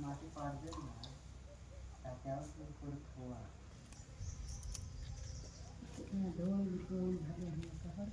माती पाडते ना त्याच्यावर थोडं ठेवा. ढोल ढोल झाले आता.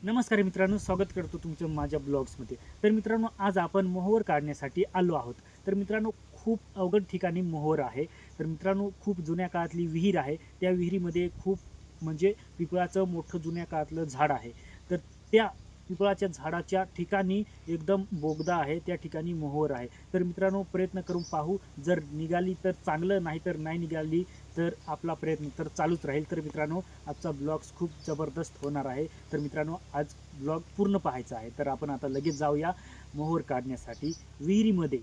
नमस्कार मित्रांनो, स्वागत करतो तुमचं माझ्या ब्लॉग्समध्ये. तर मित्रांनो, आज आपण मोहोर काढण्यासाठी आलो आहोत. तर मित्रांनो, खूप अवघड ठिकाणी मोहोर आहे. तर मित्रांनो, खूप जुन्या काळातली विहीर आहे. त्या विहिरीमध्ये खूप म्हणजे पिपळाचं मोठं जुन्या काळातलं झाड आहे. तर त्या पिपळाच्या झाडाच्या ठिकाणी एकदम बोगदा आहे, त्या ठिकाणी मोहोर आहे. तर मित्रांनो, प्रयत्न करून पाहू. जर निघाली तर चांगलं, नाही तर नाही निघाली तर आपला प्रयत्न तर चालूच राहील. तर मित्रांनो, आजचा ब्लॉग्स खूप जबरदस्त होणार आहे. तर मित्रांनो, आज ब्लॉग पूर्ण पाहायचा आहे. तर आपण आता लगेच जाऊया मोहोर काढण्यासाठी विहिरीमध्ये.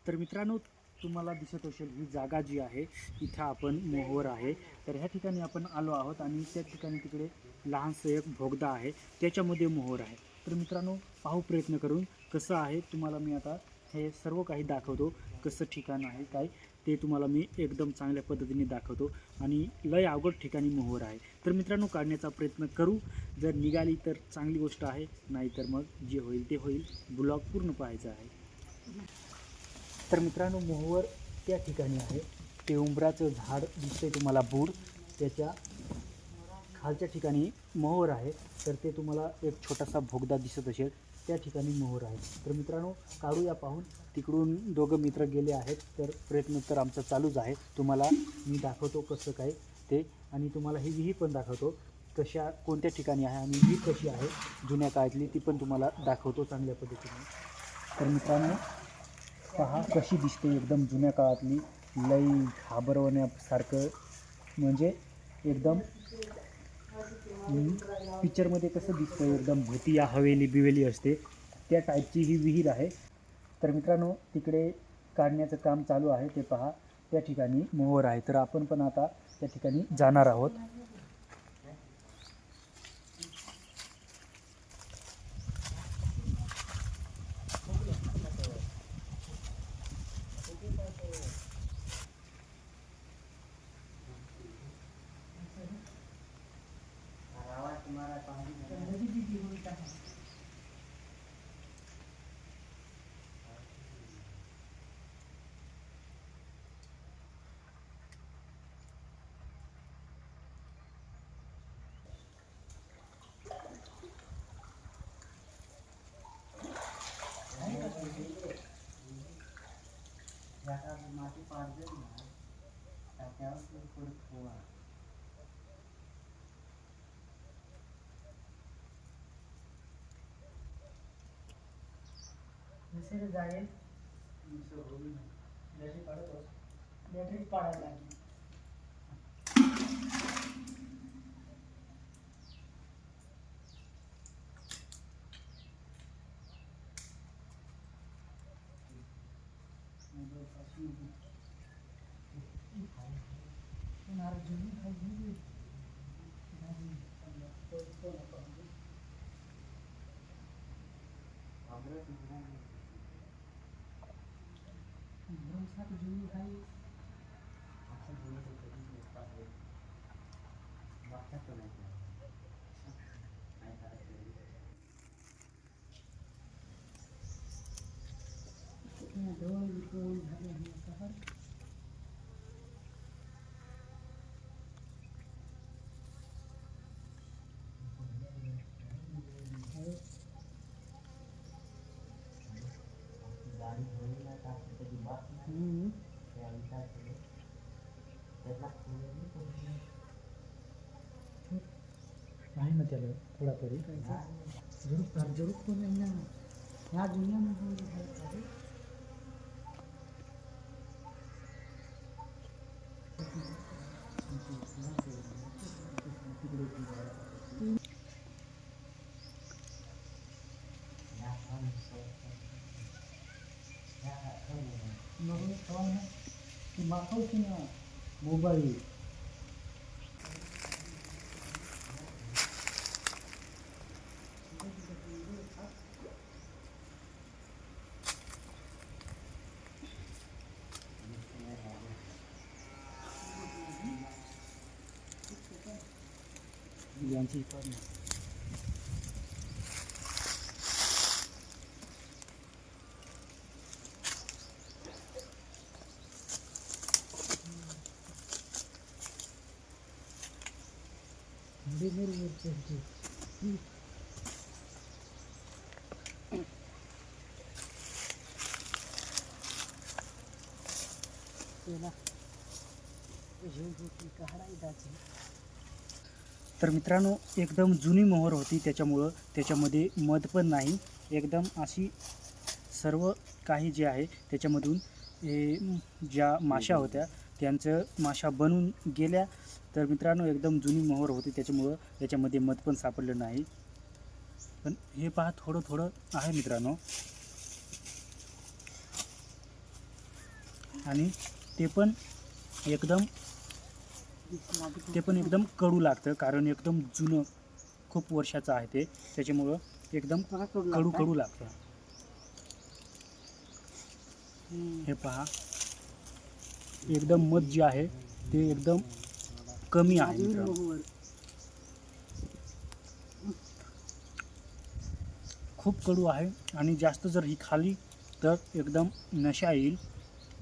तर मित्रांनो, तुम्हाला दिसत असेल ही जागा जी आहे, इथं आपण मोहोर आहे. तर ह्या ठिकाणी आपण आलो आहोत आणि त्या ठिकाणी तिकडे लहानसं एक बोगदा आहे, त्याच्यामध्ये मोहोर आहे. तर मित्रांनो, पाहू प्रयत्न करून कसं आहे. तुम्हाला मी आता हे सर्व काही दाखवतो, कसं ठिकाण आहे काय ते तुम्हाला मी एकदम चांगल्या पद्धतीने दाखवतो. आणि लय अवघड ठिकाणी मोहोर आहे. तर मित्रांनो, काढण्याचा प्रयत्न करू. जर निघाली तर चांगली गोष्ट आहे, नाहीतर मग जे होईल ते होईल. ब्लॉग पूर्ण पाहायचा आहे. तर मित्रांनो, मोहोर त्या ठिकाणी आहे. ते उंबराचं झाड दिसतंय तुम्हाला, बूड त्याच्या खालच्या ठिकाणी मोहोर आहे. तर ते तुम्हाला एक छोटासा बोगदा दिसत असेल, त्या ठिकाणी मोहोर आहे. तर मित्रांनो, काढूया पाहून. तिकडून दोघं मित्र गेले आहेत. तर प्रयत्न तर आमचा चालूच आहे. तुम्हाला मी दाखवतो कसं काय ते, आणि तुम्हाला ही विहीर पण दाखवतो कशा कोणत्या ठिकाणी आहे, आणि विहीर कशी आहे जुन्या काळातली ती पण तुम्हाला दाखवतो चांगल्या पद्धतीने. तर मित्रांनो, पहा कशी दिसते एकदम जुन्या काळातली, लई घाबरवण्यासारखं. म्हणजे एकदम पिक्चरमध्ये कसं दिसतं, एकदम भूतिया हवेली बिवेली असते त्या टाईपची ही विहीर आहे. तर मित्रांनो, तिकडे काढण्याचं काम चालू आहे, ते पहा त्या ठिकाणी मोहोर आहे. तर आपण पण आता त्या ठिकाणी जाणार आहोत. माती पाडते ना त्याच्यावर थोडं ठेवा. दुसरं जाईल बॅटरी पाडतोस, बॅटरीच पाडायला लागली. ढोल ढोल झाले आता. आहे ना त्याला थोडा तरी जरूर जरूर कोण आहे ना ह्या दुनियामध्ये. मागवते ना मोबाईल. यांची पण तर मित्रांनो एकदम जुनी मोहर होती, त्याच्यामुळं त्याच्यामध्ये मध पण नाही. एकदम अशी सर्व काही जे आहे त्याच्यामधून ज्या माशा होत्या त्यांचं माशा बनून गेल्या. तर मित्रांनो एकदम जुनी मोहर होती, त्याच्यामुळं त्याच्यामध्ये मध पण सापडलं नाही. पण हे पहा थोडं थोडं आहे मित्रांनो, आणि ते पण एकदम कडू लागतं, कारण एकदम जुनं खूप वर्षाचं आहे ते, त्याच्यामुळं एकदम कडू लागतं. हे पहा एकदम मध जे आहे ते एकदम कमी आहे मित्रांनो. खूप कडू आहे आणि जास्त जर ही खाली तर एकदम नशा येईल,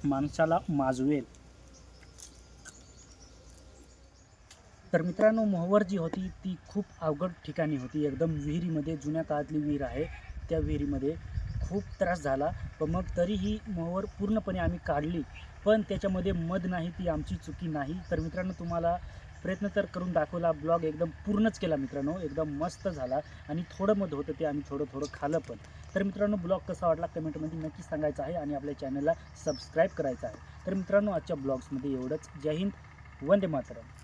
माणसाला माजवेल. तर मित्रांनो मोहवर जी होती ती खूप अवघड ठिकाणी होती, एकदम विहिरीमध्ये, जुन्या काळातली विहीर आहे त्या विहिरीमध्ये खूप त्रास झाला. पण मग तरीही मोहवर पूर्णपणे आम्ही काढली, पण त्याच्यामध्ये मध नाही, ती आमची चुकी नाही. तर मित्रांनो तुम्हाला प्रयत्न तर करून दाखवला, ब्लॉग एकदम पूर्णच केला मित्रांनो, एकदम मस्त झाला. आणि थोडं मध होतं ते आम्ही थोडं खाल्लं पण. तर मित्रांनो ब्लॉग कसा वाटला कमेंटमध्ये नक्की सांगायचं आहे आणि आपल्या चॅनलला सबस्क्राईब करायचं आहे. तर मित्रांनो आजच्या ब्लॉग्समध्ये एवढंच. जय हिंद, वंदे मातरम.